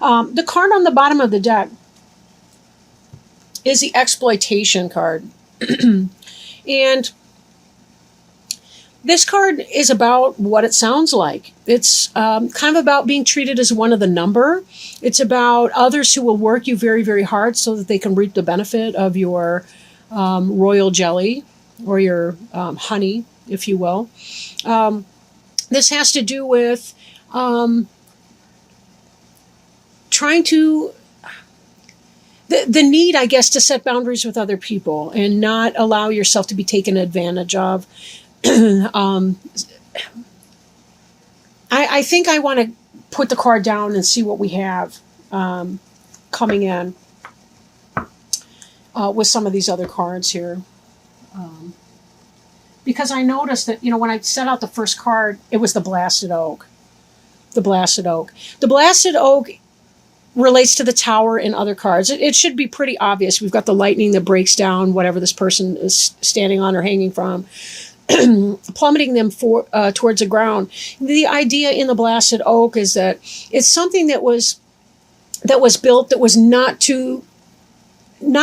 The card on the bottom of the deck is the exploitation card. And this card is about what it sounds like. It's kind of about being treated as one of the number. It's about others who will work you very, very hard so that they can reap the benefit of your royal jelly or your honey, if you will. This has to do with trying to the need, I guess, to set boundaries with other people and not allow yourself to be taken advantage of. I think I want to put the card down and see what we have coming in with some of these other cards here. Because I noticed that, when I set out the first card, it was the Blasted Oak. The Blasted Oak. The Blasted Oak relates to the Tower in other cards. It should be pretty obvious. We've got the lightning that breaks down whatever this person is standing on or hanging from, plummeting them towards the ground. The idea in the Blasted Oak is that it's something that was built that was not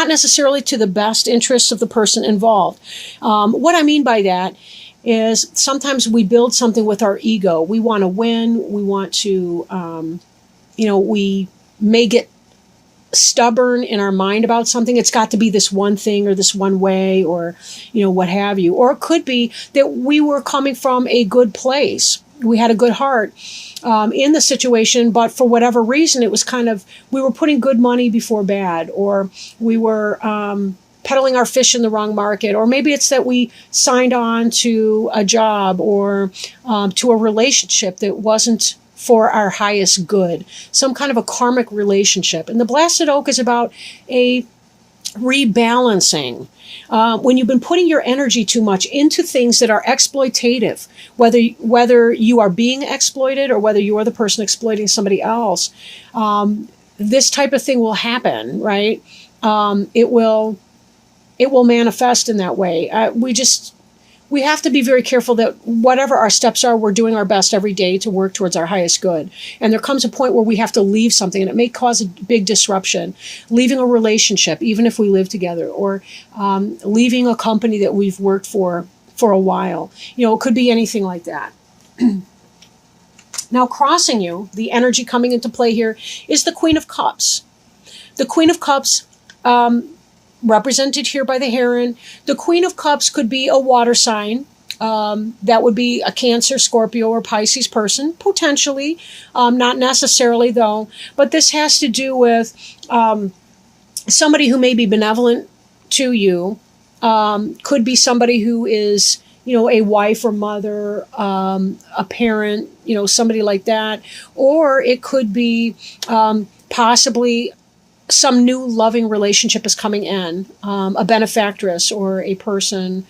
necessarily to the best interests of the person involved. What I mean by that is sometimes we build something with our ego. We want to win. We want to, we may get stubborn in our mind about something. It's got to be this one thing or this one way or, what have you. Or it could be that we were coming from a good place. We had a good heart in the situation, but for whatever reason, it was we were putting good money before bad, or we were peddling our fish in the wrong market, or maybe it's that we signed on to a job or to a relationship that wasn't for our highest good, some kind of a karmic relationship. And the Blasted Oak is about a rebalancing. When you've been putting your energy too much into things that are exploitative, whether you are being exploited or whether you are the person exploiting somebody else, this type of thing will happen, right? It will manifest in that way. We have to be very careful that whatever our steps are, we're doing our best every day to work towards our highest good. And there comes a point where we have to leave something, and it may cause a big disruption. Leaving a relationship, even if we live together, or leaving a company that we've worked for a while. It could be anything like that. Now, crossing you, the energy coming into play here is the Queen of Cups. The Queen of Cups, represented here by the heron. The Queen of Cups could be a water sign. That would be a Cancer, Scorpio, or Pisces person, potentially. Not necessarily, though. But this has to do with somebody who may be benevolent to you. Could be somebody who is, a wife or mother, a parent, somebody like that. Or it could be possibly some new loving relationship is coming in, a benefactress or a person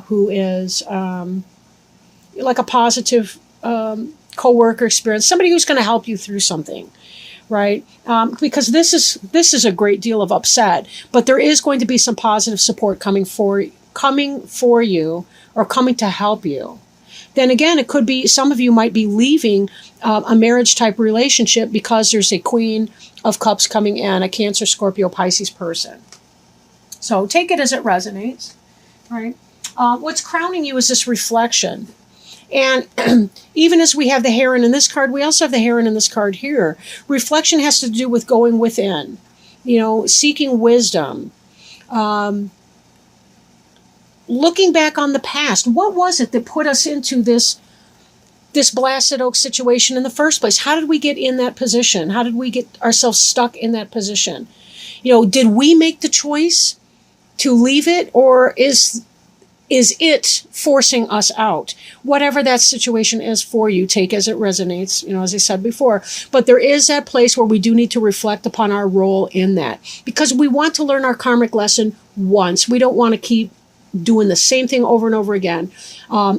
who is like a positive co-worker experience, somebody who's going to help you through something, right? Because this is a great deal of upset, but there is going to be some positive support coming for you or coming to help you. Then again, it could be some of you might be leaving a marriage type relationship because there's a Queen of Cups coming in, a Cancer, Scorpio, Pisces person. So take it as it resonates, right? What's crowning you is this reflection. And even as we have the heron in this card, we also have the heron in this card here. Reflection has to do with going within, seeking wisdom, looking back on the past. What was it that put us into this Blasted Oak situation in the first place? How did we get in that position? How did we get ourselves stuck in that position? Did we make the choice to leave it, or is it forcing us out? Whatever that situation is for you, take as it resonates, as I said before. But there is that place where we do need to reflect upon our role in that, because we want to learn our karmic lesson once. We don't want to keep doing the same thing over and over again,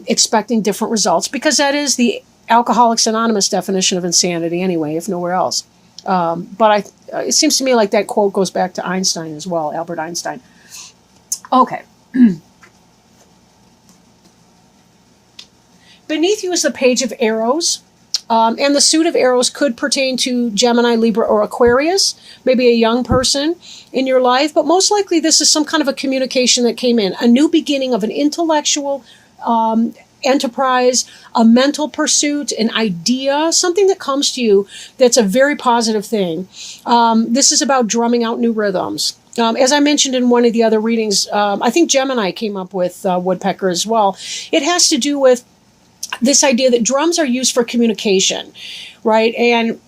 expecting different results, because that is the Alcoholics Anonymous definition of insanity anyway, if nowhere else. But it seems to me like that quote goes back to Einstein as well, Albert Einstein. Okay. Beneath you is the Page of Arrows. And the suit of arrows could pertain to Gemini, Libra, or Aquarius, maybe a young person in your life. But most likely this is some kind of a communication that came in, a new beginning of an intellectual enterprise, a mental pursuit, an idea, something that comes to you that's a very positive thing. This is about drumming out new rhythms. As I mentioned in one of the other readings, I think Gemini came up with woodpecker as well. It has to do with this idea that drums are used for communication, right? And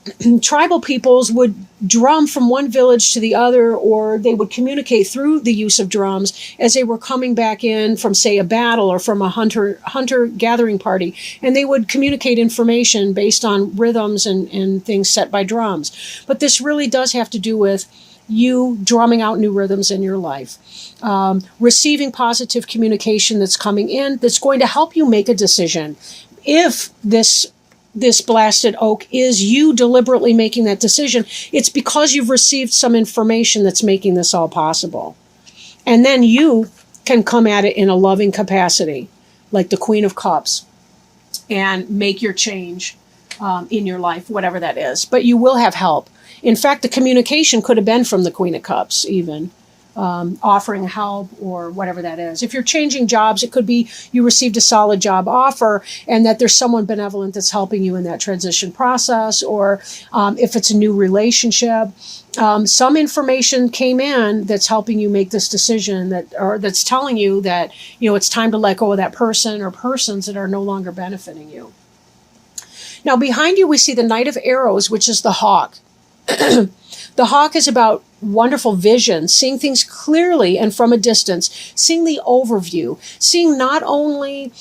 tribal peoples would drum from one village to the other, or they would communicate through the use of drums as they were coming back in from, say, a battle or from a hunter-gathering party. And they would communicate information based on rhythms and things set by drums. But this really does have to do with you drumming out new rhythms in your life, receiving positive communication that's coming in that's going to help you make a decision. If this blasted oak is you deliberately making that decision, it's because you've received some information that's making this all possible. And then you can come at it in a loving capacity, like the Queen of Cups, and make your change in your life, whatever that is. But you will have help. In fact, the communication could have been from the Queen of Cups, even offering help or whatever that is. If you're changing jobs, it could be you received a solid job offer and that there's someone benevolent that's helping you in that transition process. Or if it's a new relationship, some information came in that's helping you make this decision, that's telling you that, it's time to let go of that person or persons that are no longer benefiting you. Now, behind you, we see the Knight of Arrows, which is the hawk. The hawk is about wonderful vision, seeing things clearly and from a distance, seeing the overview, seeing not only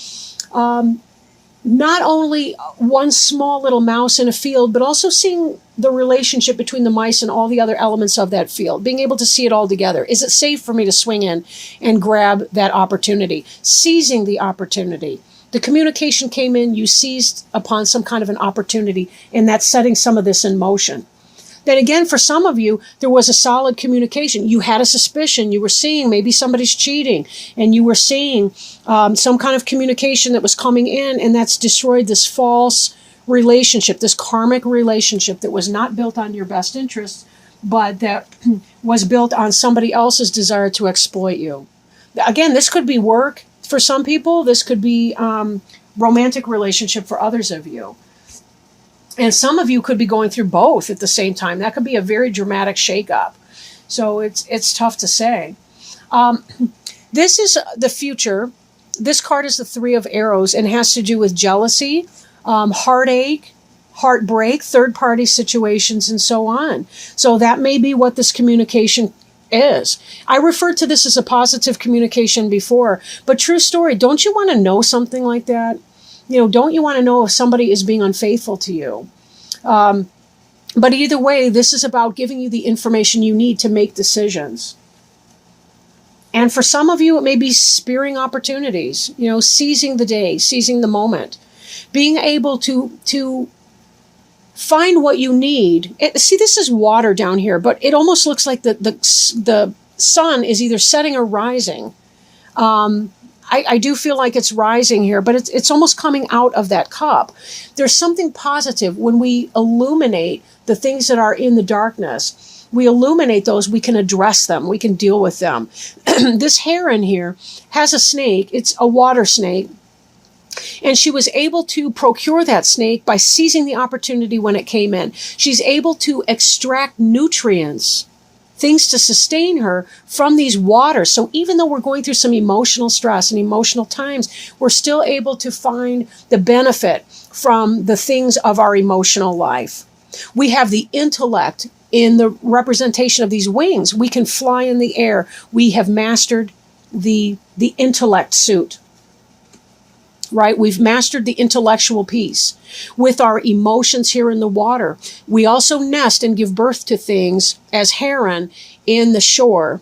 one small little mouse in a field, but also seeing the relationship between the mice and all the other elements of that field, being able to see it all together. Is it safe for me to swing in and grab that opportunity? Seizing the opportunity. The communication came in, you seized upon some kind of an opportunity, and that's setting some of this in motion. Then again, for some of you, there was a solid communication. You had a suspicion. You were seeing maybe somebody's cheating, and you were seeing some kind of communication that was coming in, and that's destroyed this false relationship, this karmic relationship that was not built on your best interests, but that was built on somebody else's desire to exploit you. Again, this could be work for some people. This could be romantic relationship for others of you. And some of you could be going through both at the same time. That could be a very dramatic shakeup. So it's tough to say. This is the future. This card is the Three of Arrows and has to do with jealousy, heartache, heartbreak, third-party situations, and so on. So that may be what this communication is. I referred to this as a positive communication before, but true story, don't you want to know something like that? Don't you want to know if somebody is being unfaithful to you? But either way, this is about giving you the information you need to make decisions. And for some of you, it may be spearing opportunities, seizing the day, seizing the moment, being able to find what you need. See, this is water down here, but it almost looks like the sun is either setting or rising. I do feel like it's rising here, but it's almost coming out of that cup. There's something positive when we illuminate the things that are in the darkness. We illuminate those, we can address them, we can deal with them. This heron here has a snake. It's a water snake. And she was able to procure that snake by seizing the opportunity when it came in. She's able to extract nutrients, things to sustain her from these waters. So even though we're going through some emotional stress and emotional times, we're still able to find the benefit from the things of our emotional life. We have the intellect in the representation of these wings. We can fly in the air. We have mastered the intellect suit. Right? We've mastered the intellectual piece. With our emotions here in the water, we also nest and give birth to things as heron in the shore,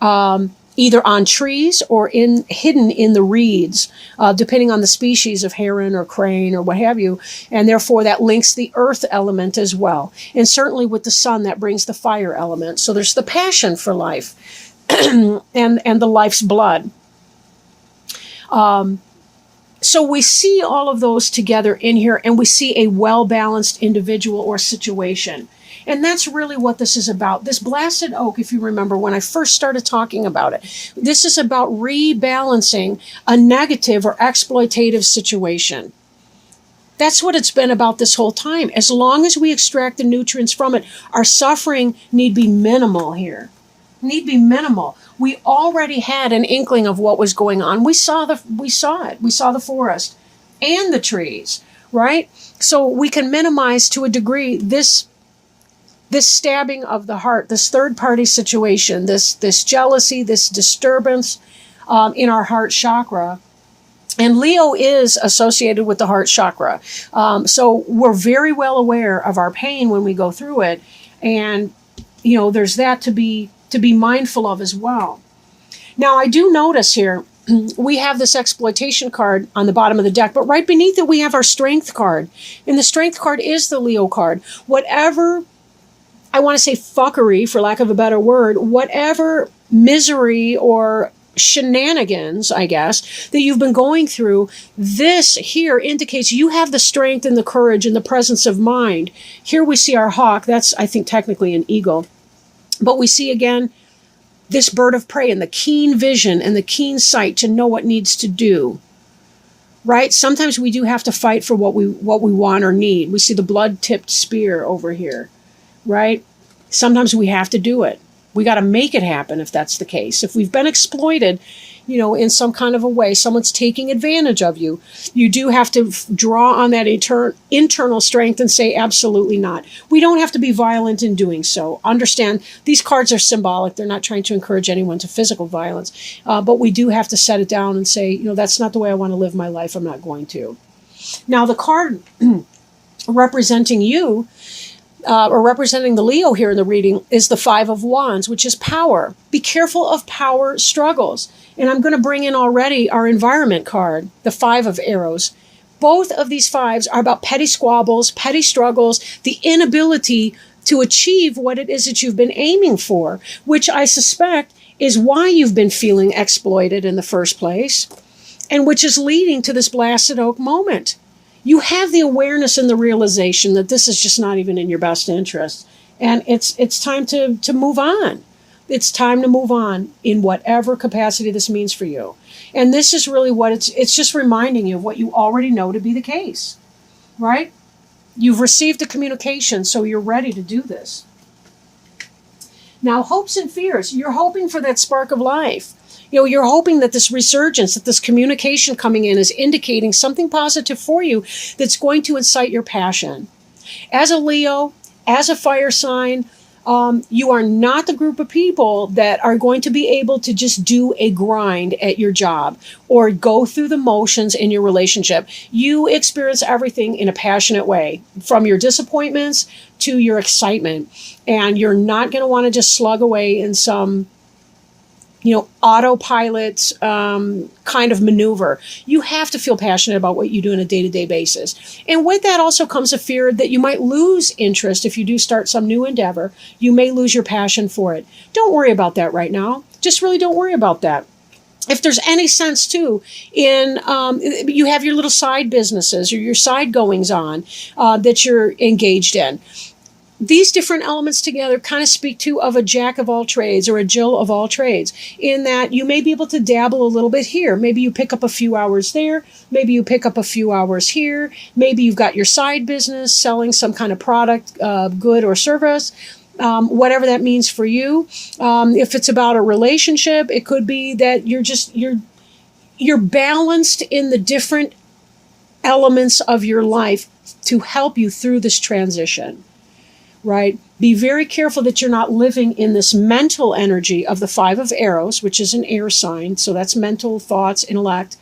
either on trees or hidden in the reeds, depending on the species of heron or crane or what have you. And therefore, that links the earth element as well. And certainly with the sun, that brings the fire element. So there's the passion for life and the life's blood. So we see all of those together in here, and we see a well-balanced individual or situation. And that's really what this is about. This blasted oak, if you remember when I first started talking about it, this is about rebalancing a negative or exploitative situation. That's what it's been about this whole time. As long as we extract the nutrients from it, our suffering need be minimal here. Need be minimal. We already had an inkling of what was going on. We saw it. We saw the forest and the trees, right? So we can minimize to a degree this stabbing of the heart, this third party situation, this jealousy, this disturbance in our heart chakra. And Leo is associated with the heart chakra. So we're very well aware of our pain when we go through it. And, there's that to be mindful of as well. Now, I do notice here, we have this exploitation card on the bottom of the deck, but right beneath it, we have our strength card. And the strength card is the Leo card. Whatever, I want to say fuckery, for lack of a better word, whatever misery or shenanigans, I guess, that you've been going through, this here indicates you have the strength and the courage and the presence of mind. Here we see our hawk. That's, I think, technically an eagle. But we see again this bird of prey and the keen vision and the keen sight to know what needs to do. Right? Sometimes we do have to fight for what we want or need. We see the blood-tipped spear over here. Right? Sometimes we have to do it. We got to make it happen if that's the case. If we've been exploited, in some kind of a way, someone's taking advantage of you, you do have to draw on that internal strength and say, absolutely not. We don't have to be violent in doing so. Understand, these cards are symbolic. They're not trying to encourage anyone to physical violence. But we do have to set it down and say, that's not the way I want to live my life. I'm not going to. Now, the card representing you, or representing the Leo here in the reading, is the Five of Wands, which is power. Be careful of power struggles. And I'm going to bring in already our environment card, the Five of Arrows. Both of these fives are about petty squabbles, petty struggles, the inability to achieve what it is that you've been aiming for, which I suspect is why you've been feeling exploited in the first place, and which is leading to this blasted oak moment. You have the awareness and the realization that this is just not even in your best interest. And it's time to move on. It's time to move on in whatever capacity this means for you. And this is really what it's just reminding you of what you already know to be the case, right? You've received a communication, so you're ready to do this. Now, hopes and fears. You're hoping for that spark of life. You're hoping that this resurgence, that this communication coming in is indicating something positive for you that's going to incite your passion. As a Leo, as a fire sign, you are not the group of people that are going to be able to just do a grind at your job or go through the motions in your relationship. You experience everything in a passionate way, from your disappointments to your excitement. And you're not going to want to just slug away in some autopilot kind of maneuver. You have to feel passionate about what you do on a day-to-day basis. And with that also comes a fear that you might lose interest if you do start some new endeavor. You may lose your passion for it. Don't worry about that right now. Just really don't worry about that. If there's any sense too in, you have your little side businesses or your side goings on that you're engaged in. These different elements together kind of speak to of a jack of all trades or a Jill of all trades, in that you may be able to dabble a little bit here. Maybe you pick up a few hours there. Maybe you pick up a few hours here. Maybe you've got your side business selling some kind of product, good or service, whatever that means for you. If it's about a relationship, it could be that you're balanced in the different elements of your life to help you through this transition. Right? Be very careful that you're not living in this mental energy of the Five of Arrows, which is an air sign. So that's mental thoughts, intellect.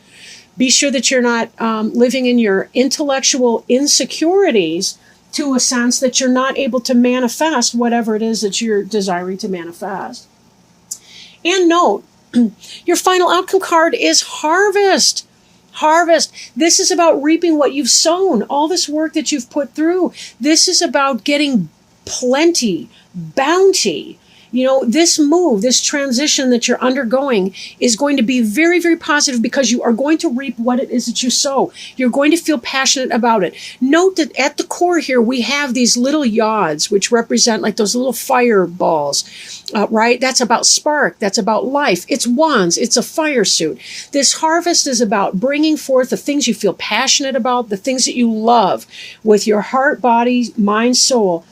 Be sure that you're not living in your intellectual insecurities to a sense that you're not able to manifest whatever it is that you're desiring to manifest. And note, your final outcome card is Harvest. Harvest. This is about reaping what you've sown, all this work that you've put through. This is about getting plenty, bounty. You know, this move, this transition that you're undergoing is going to be very, very positive because you are going to reap what it is that you sow. You're going to feel passionate about it. Note that at the core here, we have these little yods, which represent like those little fireballs, right? That's about spark. That's about life. It's wands. It's a fire suit. This harvest is about bringing forth the things you feel passionate about, the things that you love with your heart, body, mind, soul,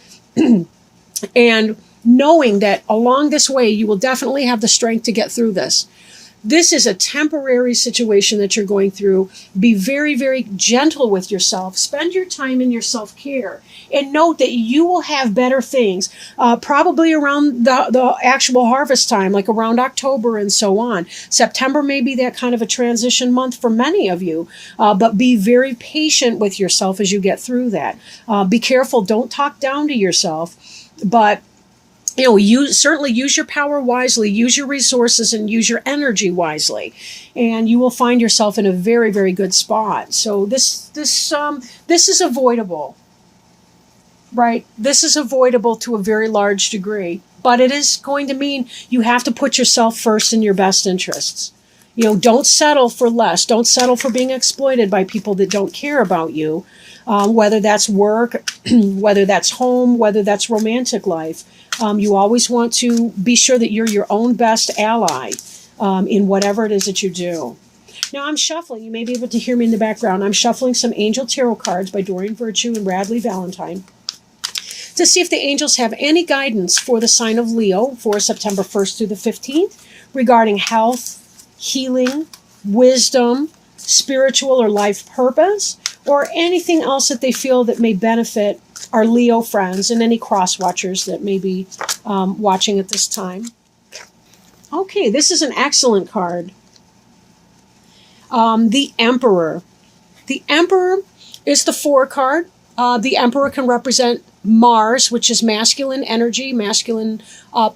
and knowing that along this way, you will definitely have the strength to get through this. This is a temporary situation that you're going through. Be very, very gentle with yourself. Spend your time in your self-care. And note that you will have better things, probably around the actual harvest time, like around October and so on. September may be that kind of a transition month for many of you, but be very patient with yourself as you get through that. Be careful. Don't talk down to yourself, but you know, you certainly use your power wisely, use your resources, and use your energy wisely, and you will find yourself in a very, very good spot. So this is avoidable, right? This is avoidable to a very large degree, but it is going to mean you have to put yourself first in your best interests. You know, don't settle for less. Don't settle for being exploited by people that don't care about you, whether that's work, whether that's home, whether that's romantic life. You always want to be sure that you're your own best ally in whatever it is that you do. Now I'm shuffling. You may be able to hear me in the background. I'm shuffling some Angel Tarot cards by Doreen Virtue and Radley Valentine to see if the angels have any guidance for the sign of Leo for September 1st through the 15th regarding health, healing, wisdom, spiritual or life purpose, or anything else that they feel that may benefit our Leo friends and any cross watchers that may be watching at this time. Okay, this is an excellent card. The Emperor. The Emperor is the 4 card. The Emperor can represent Mars, which is masculine energy, masculine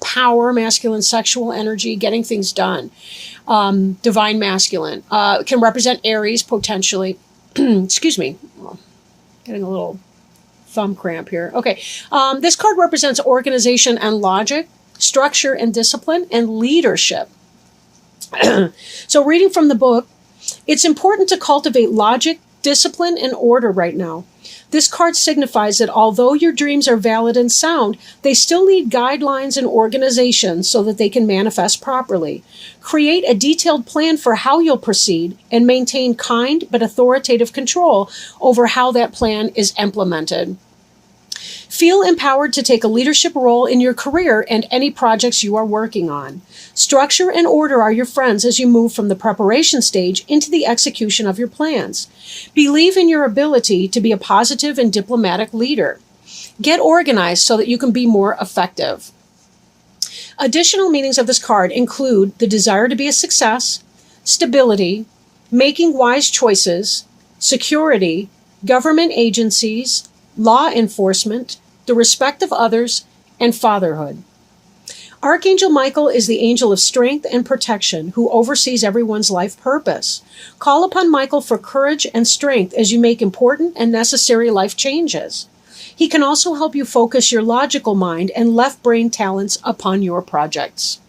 power, masculine sexual energy, getting things done. Divine masculine. Can represent Aries, potentially. Excuse me. Getting a little thumb cramp here. Okay. This card represents organization and logic, structure and discipline, and leadership. So reading from the book, it's important to cultivate logic, discipline, and order right now. This card signifies that although your dreams are valid and sound, they still need guidelines and organization so that they can manifest properly. Create a detailed plan for how you'll proceed and maintain kind but authoritative control over how that plan is implemented. Feel empowered to take a leadership role in your career and any projects you are working on. Structure and order are your friends as you move from the preparation stage into the execution of your plans. Believe in your ability to be a positive and diplomatic leader. Get organized so that you can be more effective. Additional meanings of this card include the desire to be a success, stability, making wise choices, security, government agencies, law enforcement, the respect of others, and fatherhood. Archangel Michael is the angel of strength and protection who oversees everyone's life purpose. Call upon Michael for courage and strength as you make important and necessary life changes. He can also help you focus your logical mind and left brain talents upon your projects.